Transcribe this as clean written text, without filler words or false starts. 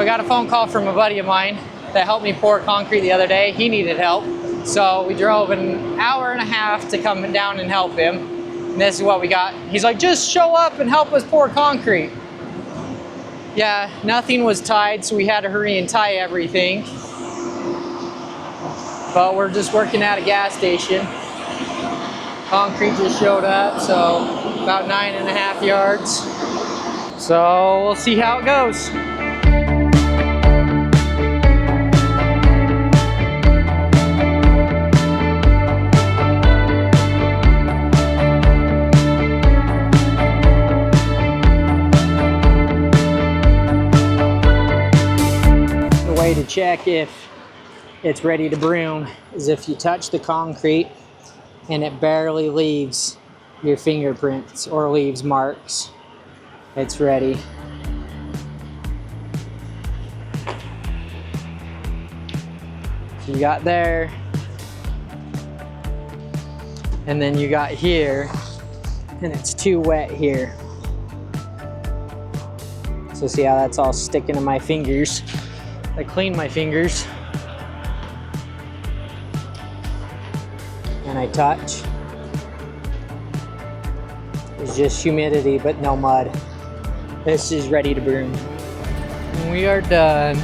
I got a phone call from a buddy of mine that helped me pour concrete the other day. He needed help. So we drove an hour and a half to come down and help him. And this is what we got. He's like, just show up and help us pour concrete. Yeah, nothing was tied, so we had to hurry and tie everything. But we're just working at a gas station. Concrete just showed up, so about 9.5 yards. So we'll see how it goes. The way to check if it's ready to broom is if you touch the concrete and it barely leaves your fingerprints or leaves marks. It's ready. So you got there, and then you got here, and it's too wet here. So see how that's all sticking to my fingers? I clean my fingers and I touch. It's just humidity but no mud. This is ready to broom. We are done.